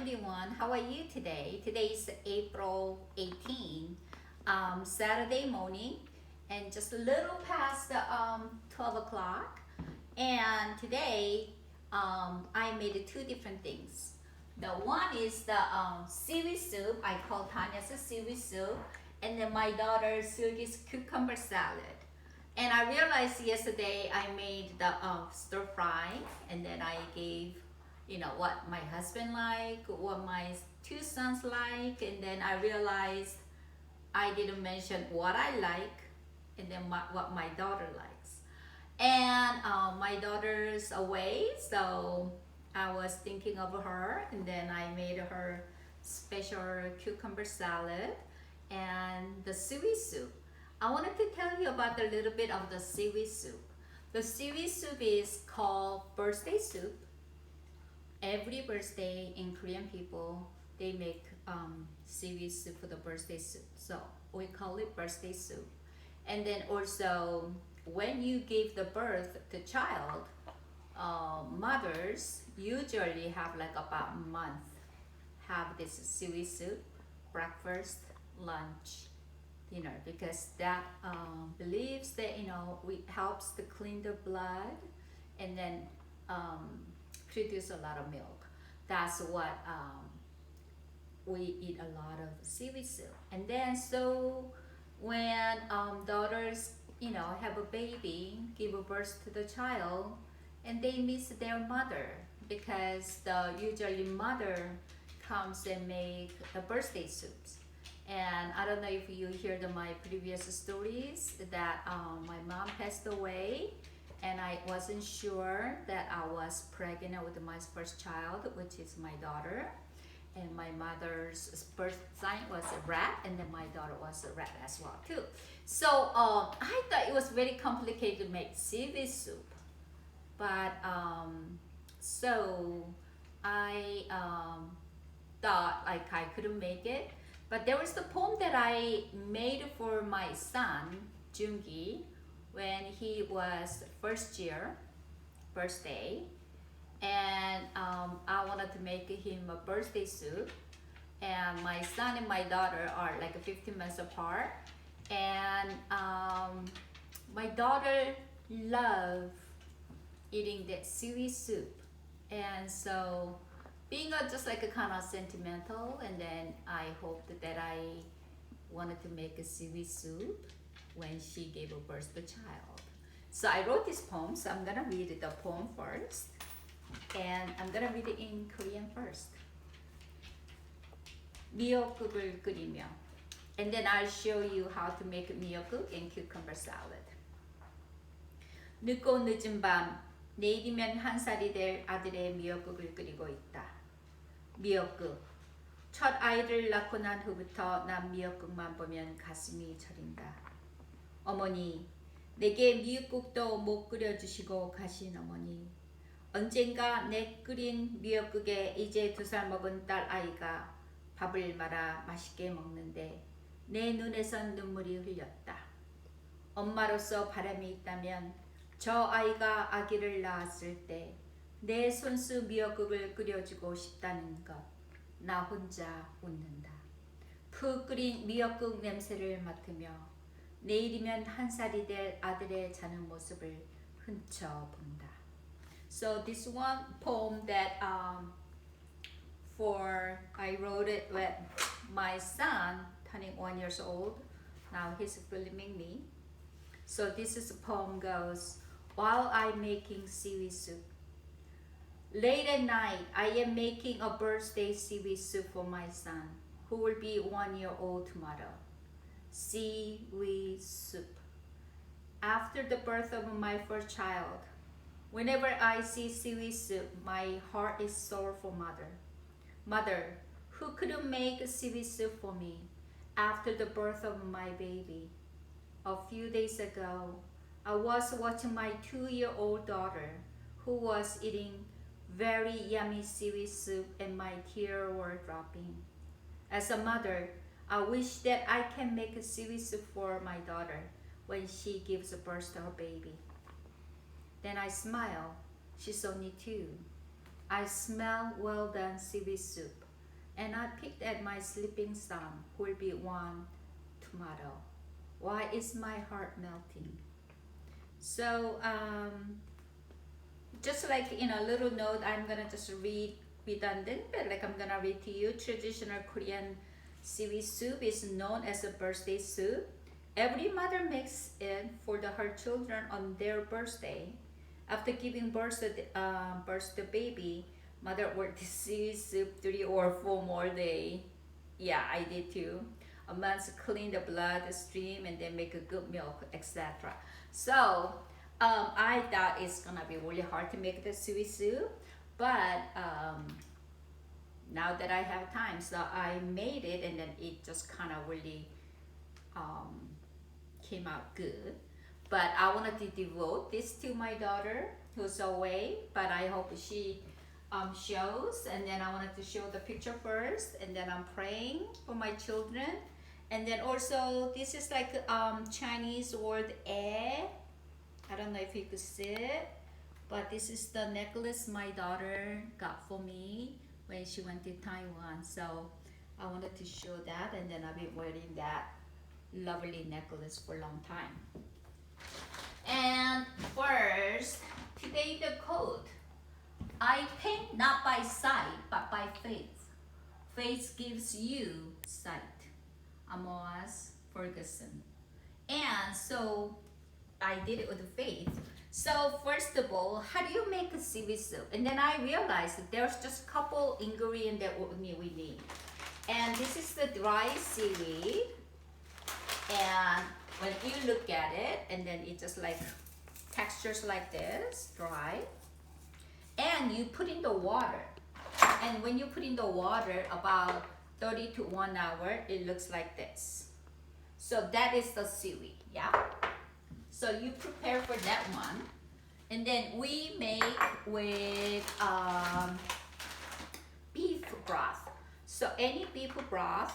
everyone. How are you today? Today is April 18, Saturday morning, and just a little past 12 o'clock. And today I made two different things. The one is the seaweed soup. I call Tanya's seaweed soup, and then my daughter Sylvie's cucumber salad. And I realized yesterday I made the stir fry, and then I gave what my husband like, what my two sons like, and then I realized I didn't mention what I like, and then what my daughter likes. And my daughter's away, so I was thinking of her, and then I made her special cucumber salad and the seaweed soup. I wanted to tell you about a little bit of the seaweed soup. The seaweed soup is called birthday soup. Every birthday in Korean people, they make seaweed soup for the birthday soup. So we call it birthday soup. And then also, when you give the birth to child, mothers usually have like about a month have this seaweed soup, breakfast, lunch, dinner, because that believes that it helps to clean the blood and then produce a lot of milk. That's what we eat a lot of seaweed soup. And then so when daughters have a baby, give a birth to the child, and they miss their mother because the usually mother comes and make the birthday soups. And I don't know if you heard my previous stories that my mom passed away, and I wasn't sure that I was pregnant with my first child, which is my daughter. And my mother's birth sign was a rat, and then my daughter was a rat as well too. So I thought it was very complicated to make seaweed soup, but so I thought like I couldn't make it. But there was the poem that I made for my son Jungi when he was first year birthday, and I wanted to make him a birthday soup. And my son and my daughter are like 15 months apart, and my daughter loved eating that seaweed soup, and so being just like a kind of sentimental, and then I hoped that I wanted to make a seaweed soup when she gave birth to the child. So I wrote this poem, so I'm gonna read the poem first, and I'm gonna read it in Korean first. 미역국을 끓이며, and then I'll show you how to make 미역국 and cucumber salad. 늦고 늦은 밤, 내일이면 1살이 될 아들의 미역국을 끓이고 있다. 미역국. 첫 아이를 낳고 난 후부터 난 미역국만 보면 가슴이 저린다. 어머니, 내게 미역국도 못 끓여주시고 가신 어머니. 언젠가 내 끓인 미역국에 이제 2살 먹은 딸 아이가 밥을 말아 맛있게 먹는데 내 눈에선 눈물이 흘렸다. 엄마로서 바람이 있다면 저 아이가 아기를 낳았을 때 내 손수 미역국을 끓여주고 싶다는 것. 나 혼자 웃는다. 푹 끓인 미역국 냄새를 맡으며 내일이면 1살이 될 아들의 자는 모습을 훔쳐본다. So this one poem that I wrote it with my son turning 1 year old. Now he's filming me. So this is a poem goes, while I'm making seaweed soup. Late at night, I am making a birthday seaweed soup for my son, who will be 1 year old tomorrow. Seaweed soup. After the birth of my first child, whenever I see seaweed soup, my heart is sore for mother. Mother, who couldn't make seaweed soup for me after the birth of my baby. A few days ago, I was watching my 2-year-old daughter, who was eating very yummy seaweed soup, and my tears were dropping. As a mother, I wish that I can make a seaweed soup for my daughter when she gives birth to her baby. Then I smile. She saw me too. I smell well done seaweed soup. And I picked at my sleeping son, who will be one tomorrow. Why is my heart melting? So just like in a little note, I'm gonna just read redundant, but like I'm gonna read to you. Traditional Korean seaweed soup is known as a birthday soup. Every mother makes it for her children on their birthday. After giving birth to the baby, mother worked the seaweed soup 3 or 4 more days. Yeah, I did too. A month to clean the blood stream and then make a good milk, etc. So I thought it's gonna be really hard to make the seaweed soup, but now that I have time, so I made it, and then it just kind of really came out good. But I wanted to devote this to my daughter who's away, but I hope she shows. And then I wanted to show the picture first, and then I'm praying for my children. And then also this is like Chinese word "e." I don't know if you could see it, but this is the necklace my daughter got for me when she went to Taiwan. So I wanted to show that, and then I've been wearing that lovely necklace for a long time. And first, today the quote: I paint not by sight, but by faith. Faith gives you sight. Amos Ferguson. And so I did it with faith. So first of all, how do you make a seaweed soup? And then I realized that there's just a couple ingredients that we need. And this is the dry seaweed. And when you look at it, and then it just like textures like this, dry. And you put in the water. And when you put in the water, about 30 to 1 hour, it looks like this. So that is the seaweed, yeah? So you prepare for that one. And then we make with beef broth. So any beef broth,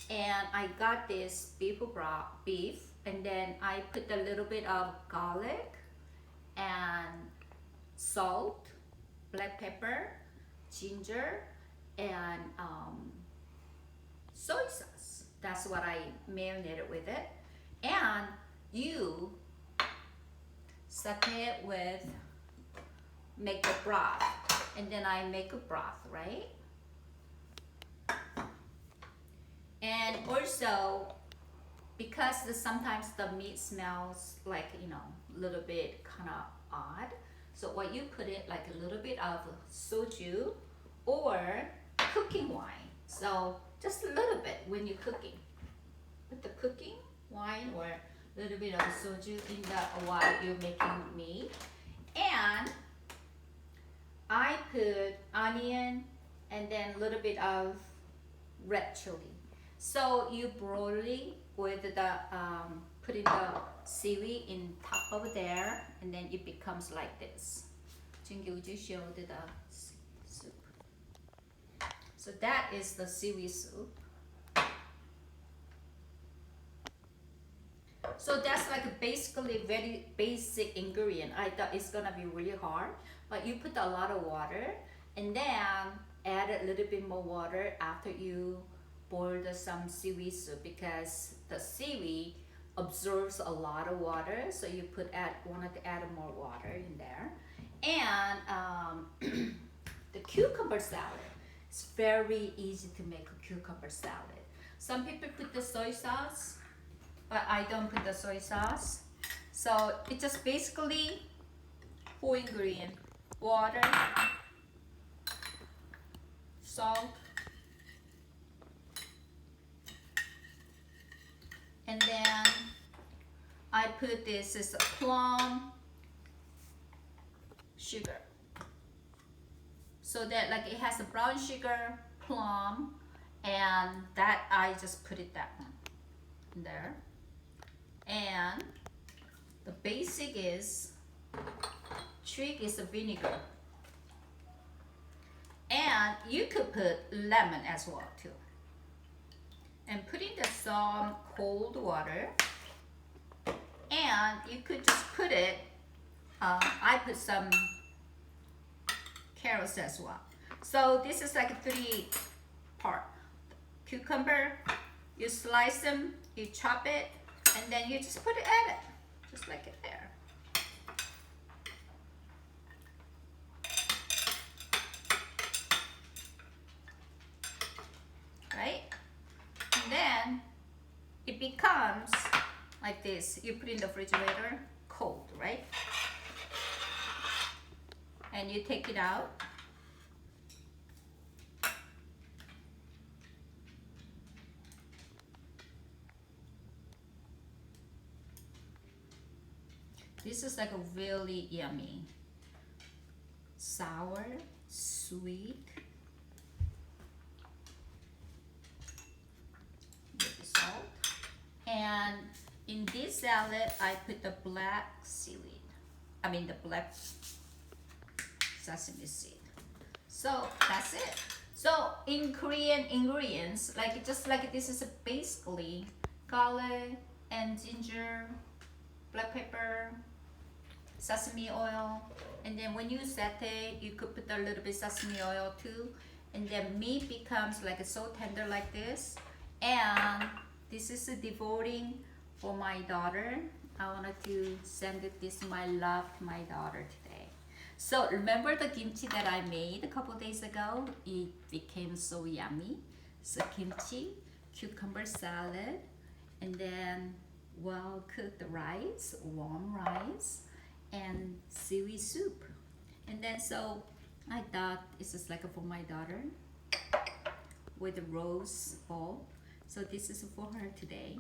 and I got this beef, and then I put a little bit of garlic and salt, black pepper, ginger, and soy sauce. That's what I marinated with it. And you saute it with, make the broth. And then I make a broth, right? And also, because sometimes the meat smells like, a little bit kind of odd. So what you put it like a little bit of soju or cooking wine. So just a little bit when you're cooking. Put the cooking wine or a little bit of soju in the while you're making meat. And I put onion and then a little bit of red chili. So you broiling with the putting the seaweed in top of there, and then it becomes like this. Jungi, would you show the soup? So that is the seaweed soup. So that's like basically very basic ingredient. I thought it's gonna be really hard, but you put a lot of water and then add a little bit more water after you boil some seaweed soup, because the seaweed absorbs a lot of water. So you wanted to add more water in there. And the cucumber salad. It's very easy to make a cucumber salad. Some people put the soy sauce, but I don't put the soy sauce. So it's just basically 4 ingredients: water, salt, and then I put this as a plum sugar. So that like it has a brown sugar, plum, and that I just put it that one in there. And the basic trick is the vinegar. And you could put lemon as well too. And put in some cold water. And you could just put it, I put some carrots as well. So this is like 3 part. Cucumber, you slice them, you chop it, and then you just put it in it, just like it there. Right? And then it becomes like this. You put in the refrigerator, cold, right? And you take it out. This is like a really yummy, sour, sweet, with the salt. And in this salad, I put the black seaweed. I mean the black sesame seed. So that's it. So in Korean ingredients, like just like this is basically garlic and ginger, black pepper, sesame oil, and then when you saute, you could put a little bit sesame oil too, and then meat becomes like so tender like this. And this is a devoting for my daughter. I wanted to send this my love to my daughter today. So remember the kimchi that I made a couple days ago? It became so yummy. So kimchi, cucumber salad, and then well cooked rice, warm rice, and seaweed soup. And then so I thought this is like for my daughter with a rose bowl. So this is for her today.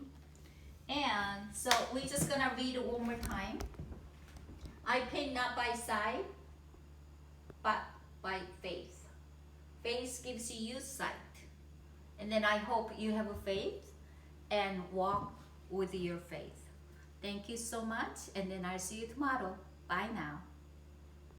And so we're just gonna read it one more time. I paint not by sight, but by faith. Faith gives you sight. And then I hope you have a faith and walk with your faith. Thank you so much, and then I'll see you tomorrow. Bye now.